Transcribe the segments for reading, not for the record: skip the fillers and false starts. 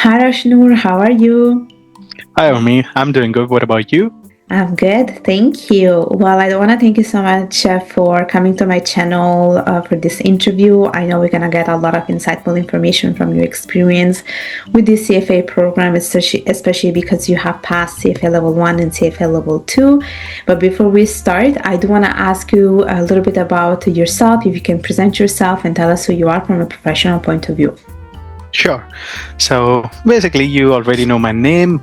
Hi Arshnoor, how are you? Hi, Omi. I'm doing good. What about you? I'm good, thank you. Well, I want to thank you so much for coming to my channel for this interview. I know we're going to get a lot of insightful information from your experience with the CFA program, especially because you have passed CFA Level 1 and CFA Level 2. But before we start, I do want to ask you a little bit about yourself, if you can present yourself and tell us who you are from a professional point of view. Sure. So basically, you already know my name.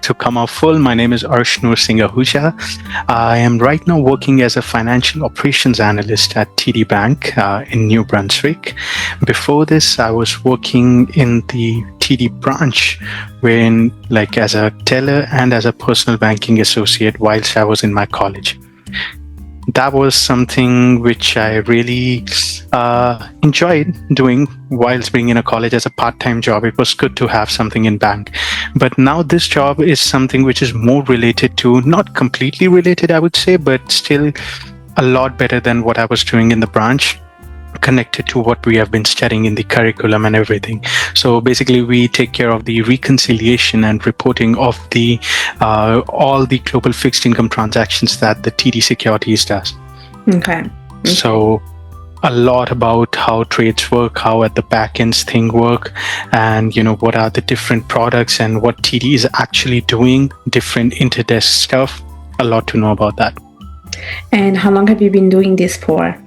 To come out full, my name is Arshnoor Singh Ahuja. I am right now working as a Financial Operations Analyst at TD Bank in New Brunswick. Before this, I was working in the TD branch, wherein like as a teller and as a personal banking associate whilst I was in my college. That was something which I really enjoyed doing whilst being in a college as a part-time job. It was good to have something in bank. But now this job is something which is more related to, not completely related, I would say, but still a lot better than what I was doing in the branch, connected to what we have been studying in the curriculum and everything. So basically, we take care of the reconciliation and reporting of the all the global fixed income transactions that the TD Securities does. Okay. So a lot about how trades work, how at the back ends thing work, and what are the different products and what TD is actually doing, different interdesk stuff. A lot to know about that. And how long have you been doing this for?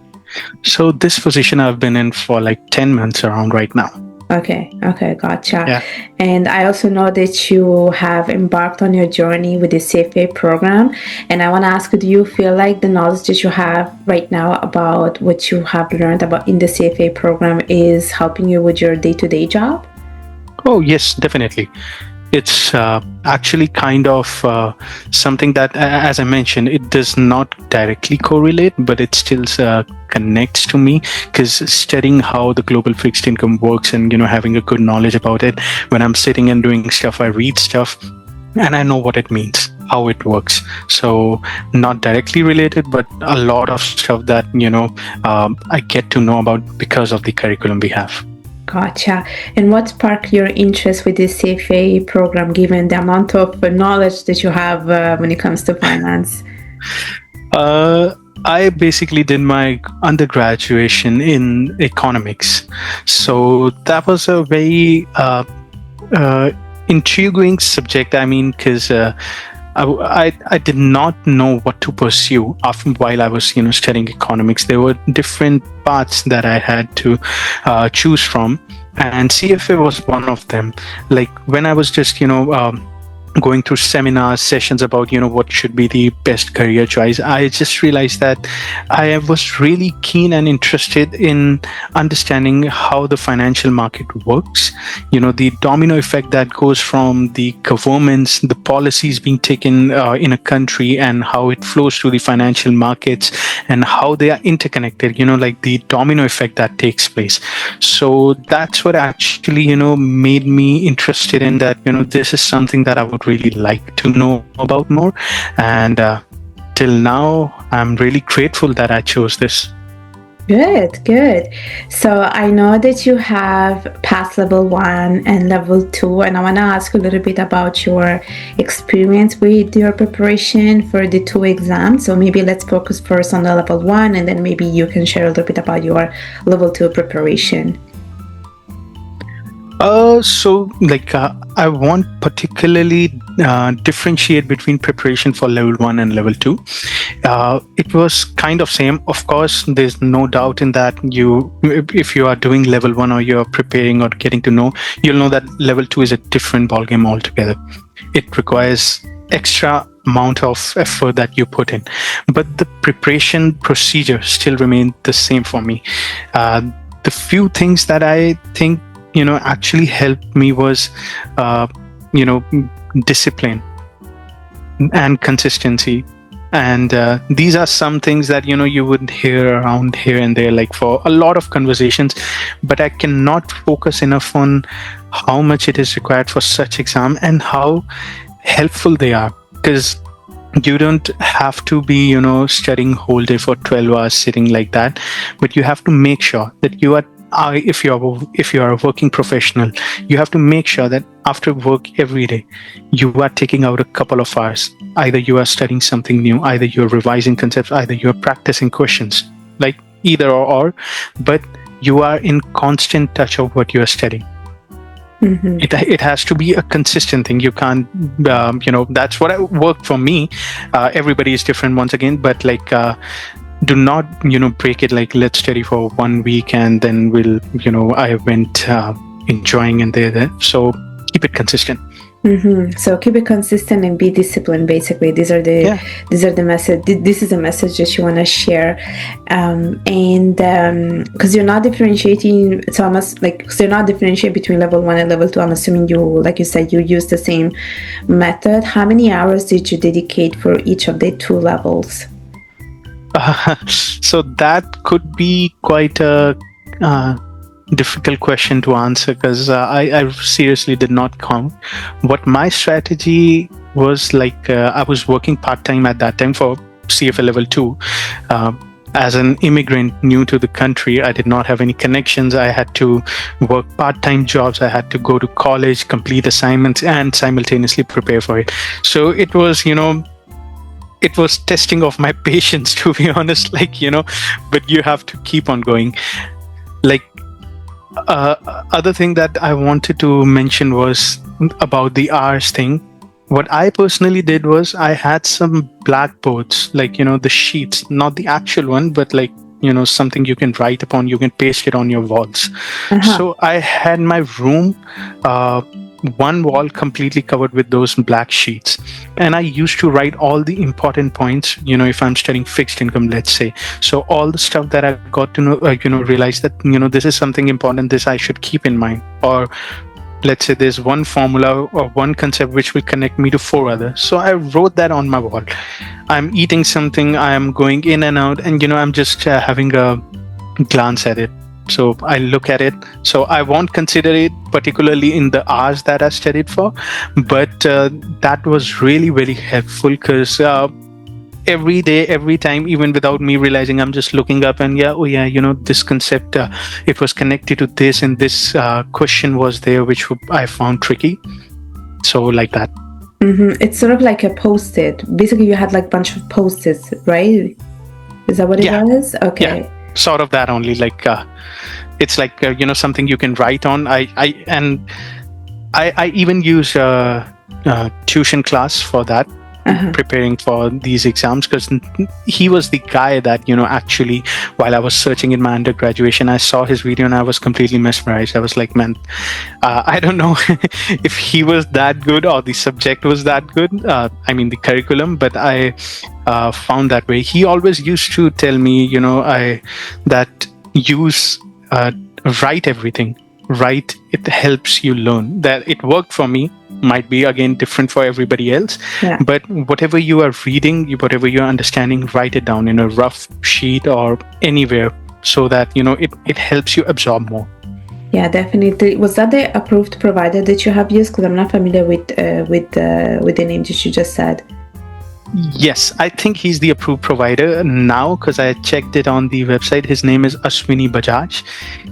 So this position I've been in for like 10 months around right now. Okay, gotcha. Yeah. And I also know that you have embarked on your journey with the CFA program. And I want to ask you, do you feel like the knowledge that you have right now about what you have learned about in the CFA program is helping you with your day-to-day job? Oh, yes, definitely. It's actually kind of something that, as I mentioned, it does not directly correlate, but it still connects to me, because studying how the global fixed income works and having a good knowledge about it, when I'm sitting and doing stuff, I read stuff and I know what it means, how it works. So not directly related, but a lot of stuff that I get to know about because of the curriculum we have. Gotcha. And what sparked your interest with this CFA program, given the amount of knowledge that you have when it comes to finance? I basically did my undergraduation in economics. So that was a very intriguing subject. I mean, because I did not know what to pursue while I was studying economics. There were different paths that I had to choose from, and CFA was one of them. Like when I was just going through seminars, sessions about what should be the best career choice, I just realized that I was really keen and interested in understanding how the financial market works, the domino effect that goes from the governments, the policies being taken in a country, and how it flows through the financial markets and how they are interconnected, like the domino effect that takes place. So that's what actually made me interested in that. This is something that I would really like to know about more, and till now I'm really grateful that I chose this. Good. So I know that you have passed level 1 and level 2, and I want to ask you a little bit about your experience with your preparation for the 2 exams. So maybe let's focus first on the level 1, and then maybe you can share a little bit about your level 2 preparation. I won't particularly differentiate between preparation for level 1 and level 2. It was kind of same. Of course, there's no doubt in that if you are doing level 1 or you're preparing or getting to know, you'll know that level 2 is a different ballgame altogether. It requires extra amount of effort that you put in, but the preparation procedure still remained the same for me. The few things that I think actually helped me was discipline and consistency, and these are some things that you would hear around here and there, like for a lot of conversations, but I cannot focus enough on how much it is required for such exam and how helpful they are, because you don't have to be studying whole day for 12 hours sitting like that, but you have to make sure that you are if you are a working professional, you have to make sure that after work every day, you are taking out a couple of hours. Either you are studying something new, either you're revising concepts, either you're practicing questions, like either or, but you are in constant touch of what you are studying. Mm-hmm. It has to be a consistent thing. You can't, that's what worked for me. Everybody is different once again, but like, do not, break it like, let's study for 1 week and then I went enjoying and there. So keep it consistent. Mm-hmm. So keep it consistent and be disciplined. Basically, these are the message. This is a message that you want to share, and because you're not differentiating, so I must so you're not differentiating between level 1 and level 2. I'm assuming you, like you said, you use the same method. How many hours did you dedicate for each of the 2 levels? So that could be quite a difficult question to answer, because I seriously did not count. What my strategy was, like, I was working part-time at that time for CFA Level II. As an immigrant new to the country, I did not have any connections. I had to work part-time jobs. I had to go to college, complete assignments, and simultaneously prepare for it. So it was, it was testing of my patience, to be honest, but you have to keep on going. Like, other thing that I wanted to mention was about the hours thing. What I personally did was I had some blackboards, the sheets, not the actual one, but something you can write upon, you can paste it on your walls. Uh-huh. So I had my room, one wall completely covered with those black sheets, and I used to write all the important points, if I'm studying fixed income, let's say. So all the stuff that I got to know, realize that this is something important, this I should keep in mind. Or let's say there's one formula or one concept which will connect me to 4 others, so I wrote that on my wall. I'm eating something, I am going in and out, and I'm just having a glance at it. So I look at it. So I won't consider it particularly in the hours that I studied for, but that was really, really helpful, because every day, every time, even without me realizing, I'm just looking up and this concept, it was connected to this, and this question was there, which I found tricky. So like that. Mm-hmm. It's sort of like a post-it. Basically, you had like a bunch of post-its, right? Is that what it was? Okay. Yeah. Sort of that only, it's like something you can write on. I even use tuition class for that. Uh-huh. Preparing for these exams, because he was the guy that actually, while I was searching in my undergraduation, I saw his video and I was completely mesmerized. I was like, man, I don't know if he was that good or the subject was that good, the curriculum, but I found that way. He always used to tell me, write everything. Write, it helps you learn. That it worked for me, might be again different for everybody else. Yeah. But whatever you are reading, whatever you're understanding, write it down in a rough sheet or anywhere, so that it helps you absorb more. Yeah, definitely. Was that the approved provider that you have used? Because I'm not familiar with the name that you just said. Yes, I think he's the approved provider now, because I checked it on the website. His name is Ashwini Bajaj.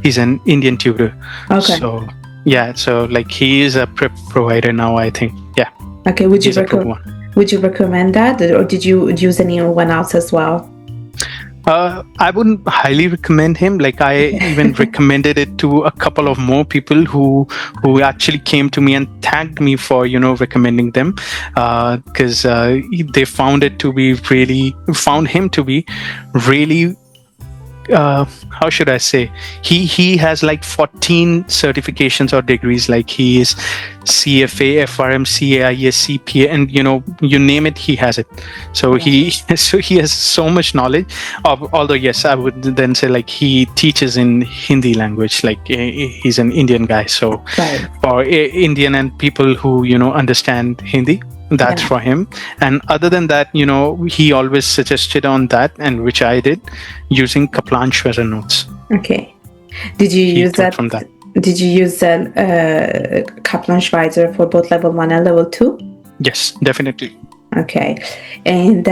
He's an Indian tutor. Okay. So yeah, so he is a prep provider now, I think. Yeah. Okay. Would you recommend that, or did you use anyone else as well? I wouldn't highly recommend him. I even recommended it to a couple of more people who actually came to me and thanked me for recommending them, because they found him to be really. How should I say? He has 14 certifications or degrees. He is CFA, FRM, CAIS, CPA, and you name it, he has it. So he has so much knowledge. Although yes, I would then say he teaches in Hindi language. He's an Indian guy. So right. For Indian and people who understand Hindi, that's for him. And other than that, he always suggested on that, and which I did, using Kaplan Schwerer notes. Okay. Did you use that from that? Did you use Kaplan Schwerer for both level 1 and level 2? Yes, definitely. Okay. And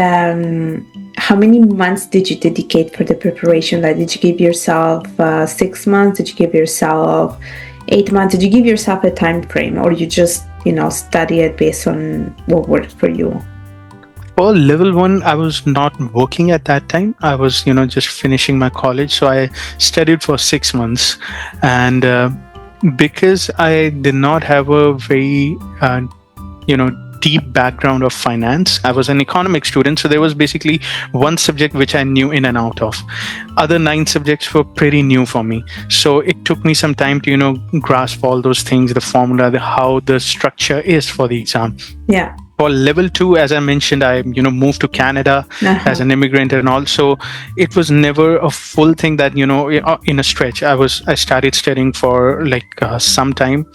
how many months did you dedicate for the preparation? Like, did you give yourself 6 months? Did you give yourself 8 months? Did you give yourself a time frame, or you just, study it based on what worked for you? For level 1, I was not working at that time. I was, just finishing my college. So I studied for 6 months. And because I did not have a very, deep background of finance, I was an economics student. So there was basically one subject which I knew in and out of. Other 9 subjects were pretty new for me. So it took me some time to, grasp all those things, the formula, how the structure is for the exam. Yeah. For level 2, as I mentioned, I moved to Canada as an immigrant, and also it was never a full thing that in a stretch. I started studying for some time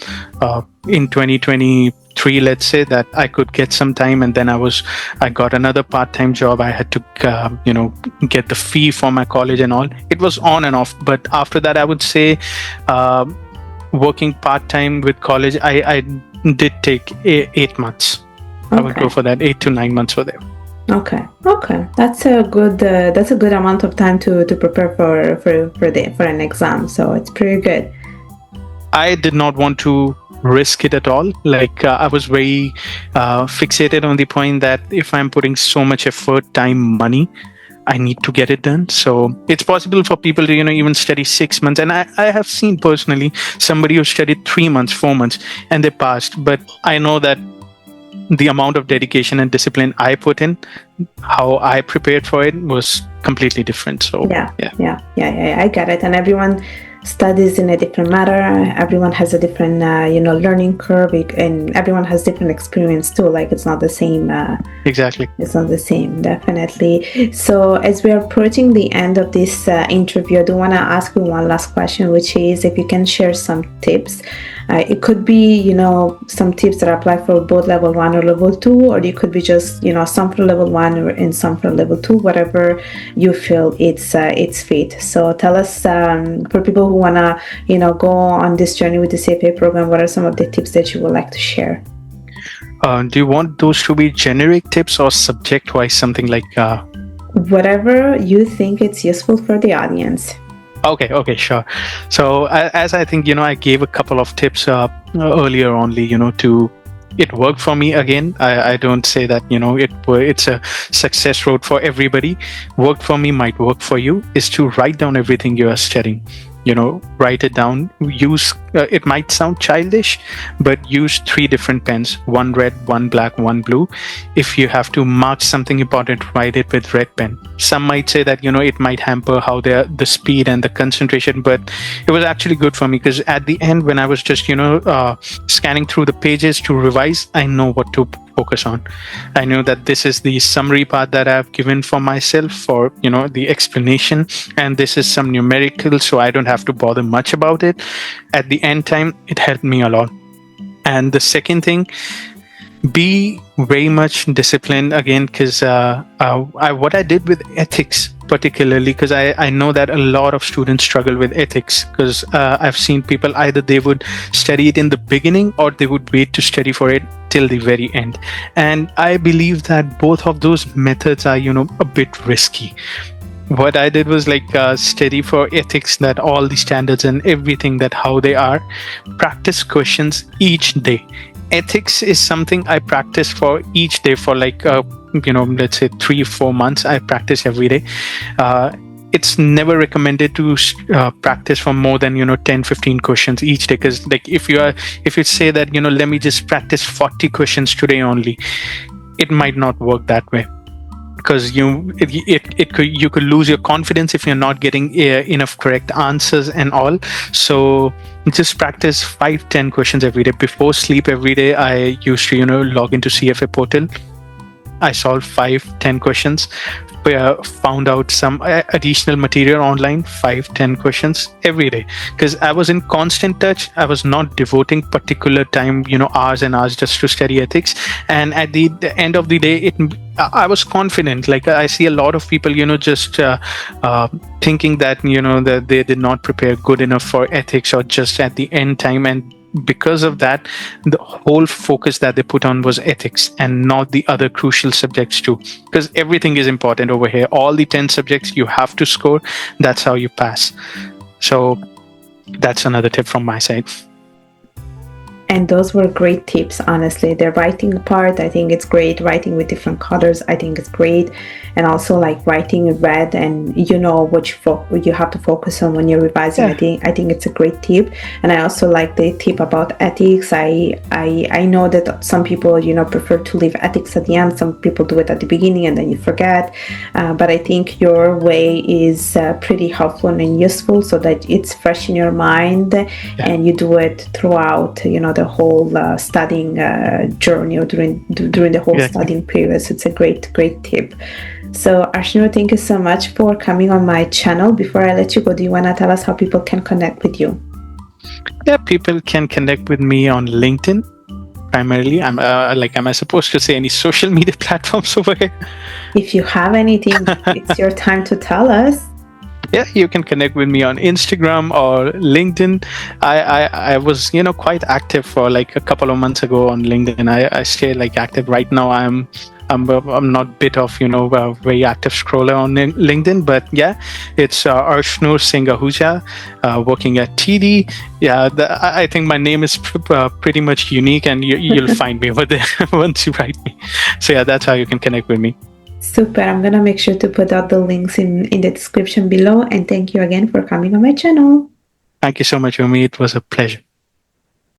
in 2023. Let's say that I could get some time, and then I got another part-time job. I had to get the fee for my college and all. It was on and off, but after that, I would say working part-time with college, I did take 8 months. I would go for that 8 to 9 months for them. Okay. That's a good amount of time to prepare for an exam. So it's pretty good. I did not want to risk it at all. I was very fixated on the point that if I'm putting so much effort, time, money, I need to get it done. So it's possible for people to, even study 6 months. And I have seen personally somebody who studied 3 months, 4 months, and they passed. But I know that the amount of dedication and discipline I put in, how I prepared for it, was completely different. So yeah, I get it. And everyone studies in a different manner. Everyone has a different learning curve, and everyone has different experience too. Like, it's not the same. Exactly, it's not the same, definitely. So as we're approaching the end of this interview, I do want to ask you one last question, which is if you can share some tips. It could be some tips that apply for both level 1 or level 2, or it could be just some for level 1 and some for level 2, whatever you feel it's fit. So tell us, for people who want to go on this journey with the CFA program, what are some of the tips that you would like to share? Do you want those to be generic tips or subject-wise, something like whatever you think it's useful for the audience? Okay, sure. So as I think, I gave a couple of tips earlier only, it worked for me. Again, I don't say that, it's a success road for everybody. Worked for me, might work for you, is to write down everything you are studying. Write it down. Use, it might sound childish, but use 3 different pens, 1 red, 1 black, 1 blue. If you have to mark something important, write it with red pen. Some might say that, it might hamper how the speed and the concentration, but it was actually good for me, because at the end, when I was just, scanning through the pages to revise, I know what to focus on. I know that this is the summary part that I've given for myself for, the explanation, and this is some numerical, so I don't have to bother much about it. At the end time, it helped me a lot. And the second thing, be very much disciplined again, because what I did with ethics particularly, because I know that a lot of students struggle with ethics, because I've seen people, either they would study it in the beginning or they would wait to study for it till the very end. And I believe that both of those methods are, a bit risky. What I did was study for ethics, that all the standards and everything, that how they are, practice questions each day. Ethics is something I practice for each day for let's say 3-4 months. I practice every day. It's never recommended to practice for more than 10-15 questions each day, because if you say that let me just practice 40 questions today only, it might not work that way, because you could lose your confidence if you're not getting enough correct answers and all. So just practice 5-10 questions every day. Before sleep every day, I used to log into CFA portal. I solved 5-10 questions, found out some additional material online, 5-10 questions every day, because I was in constant touch. I was not devoting particular time, hours and hours just to study ethics. And at the end of the day, I was confident. I see a lot of people, just thinking that, that they did not prepare good enough for ethics, or just at the end time, and because of that, the whole focus that they put on was ethics and not the other crucial subjects too. Because everything is important over here. All the 10 subjects you have to score. That's how you pass. So that's another tip from my side. And those were great tips, honestly. The writing part, I think it's great. Writing with different colors, I think it's great. And also like writing in red, and you know what you have to focus on when you're revising. Yeah. I think it's a great tip. And I also like the tip about ethics. I know that some people, you know, prefer to leave ethics at the end. Some people do it at the beginning and then you forget. But I think your way is pretty helpful and useful, so that it's fresh in your mind, and you do it throughout, you know, the whole studying journey, or during the whole studying period. So it's a great tip. So Arshnoor, thank you so much for coming on my channel. Before I let you go, do you want to tell us how people can connect with you? Yeah, people can connect with me on LinkedIn primarily. Am I supposed to say any social media platforms over here? If you have anything, it's your time to tell us. Yeah, you can connect with me on Instagram or LinkedIn. I was, you know, quite active for like a couple of months ago on LinkedIn. I stay like active right now. I'm not bit of, you know, a very active scroller on LinkedIn, but yeah, it's Arshnoor Singh Ahuja, working at TD. Yeah, I think my name is pretty much unique, and you'll find me over there once you write me. So yeah, that's how you can connect with me. Super. I'm going to make sure to put out the links in the description below. And thank you again for coming on my channel. Thank you so much, Umi. It was a pleasure.